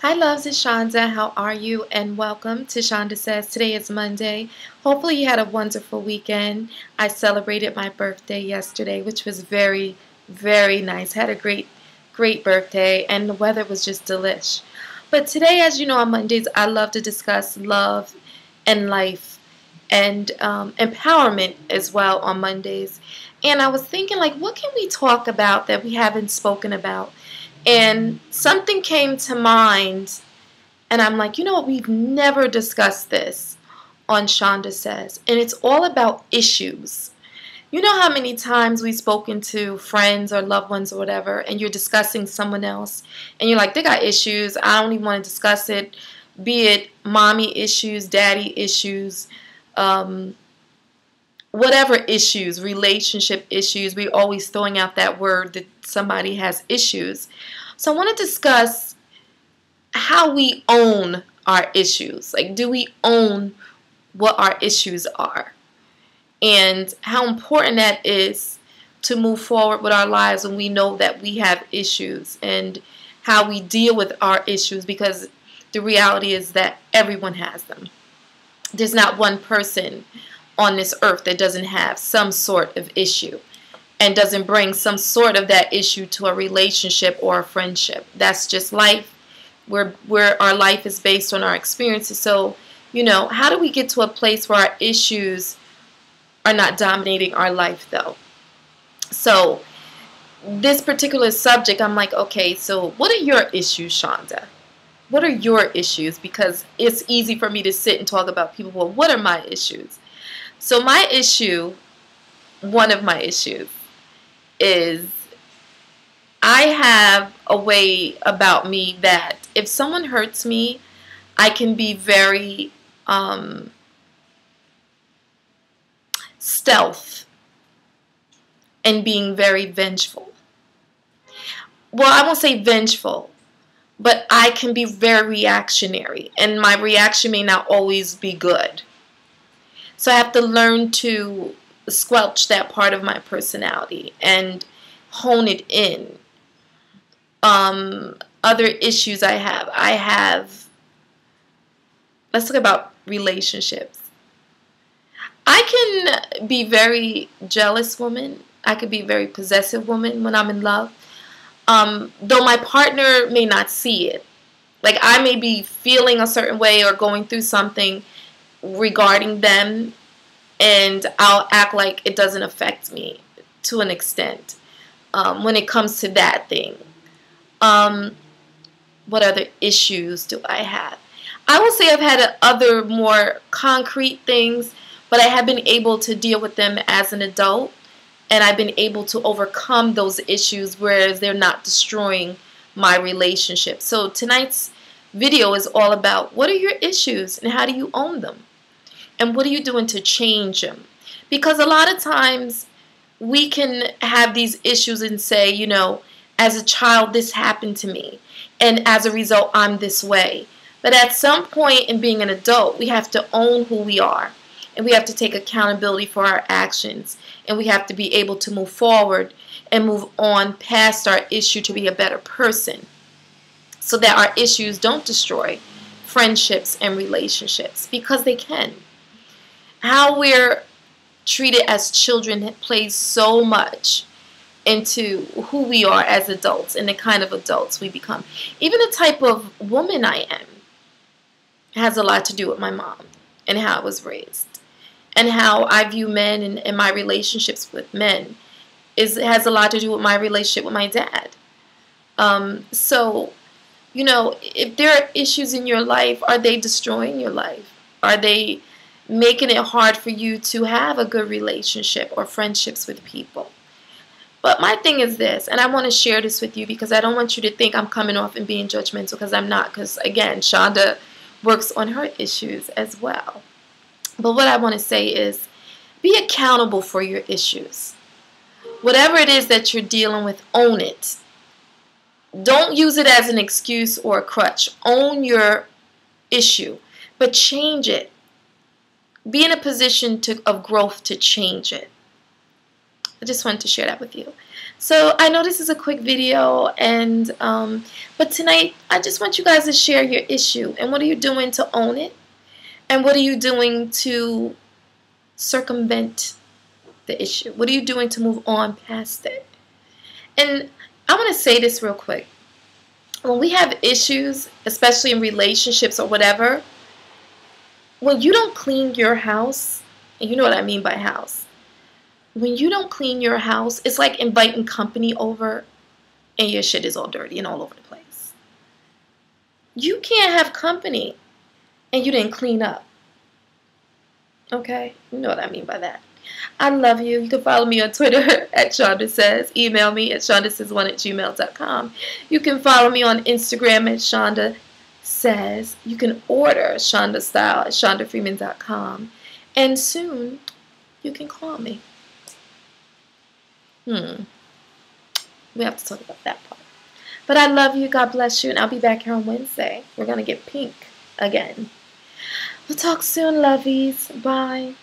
Hi loves, it's Shanda. How are you? And welcome to Shanda Says. Today is Monday. Hopefully you had a wonderful weekend. I celebrated my birthday yesterday, which was very, very nice. Had a great birthday, and the weather was just delish. But today, as you know, on Mondays, I love to discuss love and life and empowerment as well on Mondays. And I was thinking, like, what can we talk about that we haven't spoken about? And something came to mind, and I'm like, you know what? We've never discussed this on Shonda Says. And it's all about issues. You know how many times we've spoken to friends or loved ones or whatever, and you're discussing someone else, and you're like, they got issues. I don't even want to discuss it. Be it mommy issues, daddy issues, whatever issues, relationship issues. We're always throwing out that word that somebody has issues. So I want to discuss how we own our issues. Like, do we own what our issues are? And how important that is to move forward with our lives when we know that we have issues, and how we deal with our issues, because the reality is that everyone has them. There's not one person on this earth that doesn't have some sort of issue and doesn't bring some sort of that issue to a relationship or a friendship. That's just life, where our life is based on our experiences. So, you know, how do we get to a place where our issues are not dominating our life, though? So this particular subject, I'm like, okay, so what are your issues, Shonda? What are your issues? Because it's easy for me to sit and talk about people. Well, what are my issues? So my issue, one of my issues, is I have a way about me that if someone hurts me, I can be very stealth and being very vengeful. Well, I won't say vengeful, but I can be very reactionary, and my reaction may not always be good. So I have to learn to squelch that part of my personality and hone it in. Other issues I have, let's talk about relationships. I can be very jealous woman. I could be a very possessive woman when I'm in love. Though my partner may not see it. Like, I may be feeling a certain way or going through something regarding them, and I'll act like it doesn't affect me to an extent when it comes to that thing. What other issues do I have? I will say I've had other more concrete things, but I have been able to deal with them as an adult, and I've been able to overcome those issues, whereas they're not destroying my relationship. So tonight's video is all about, what are your issues and how do you own them? And what are you doing to change them? Because a lot of times we can have these issues and say, you know, as a child this happened to me, and as a result I'm this way. But at some point in being an adult, we have to own who we are, and we have to take accountability for our actions, and we have to be able to move forward and move on past our issue to be a better person, so that our issues don't destroy friendships and relationships, because they can. How we're treated as children plays so much into who we are as adults and the kind of adults we become. Even the type of woman I am has a lot to do with my mom and how I was raised, and how I view men and my relationships with men has a lot to do with my relationship with my dad. So, you know, if there are issues in your life, are they destroying your life? Are they making it hard for you to have a good relationship or friendships with people? But my thing is this, and I want to share this with you because I don't want you to think I'm coming off and being judgmental, because I'm not. Because, again, Shonda works on her issues as well. But what I want to say is, be accountable for your issues. Whatever it is that you're dealing with, own it. Don't use it as an excuse or a crutch. Own your issue, but change it. Be in a position of growth to change it. I just wanted to share that with you. So I know this is a quick video, and but tonight I just want you guys to share your issue and what are you doing to own it, and what are you doing to circumvent the issue? What are you doing to move on past it? And I want to say this real quick. When we have issues, especially in relationships or whatever, when you don't clean your house, and you know what I mean by house, when you don't clean your house, it's like inviting company over and your shit is all dirty and all over the place. You can't have company and you didn't clean up. Okay? You know what I mean by that. I love you. You can follow me on Twitter at Shanda Says. Email me at shandasays1@gmail.com. You can follow me on Instagram at Shanda Says. You can order Shanda Style at shandafreeman.com. And soon, you can call me. We have to talk about that part. But I love you. God bless you. And I'll be back here on Wednesday. We're going to get pink again. We'll talk soon, lovies. Bye.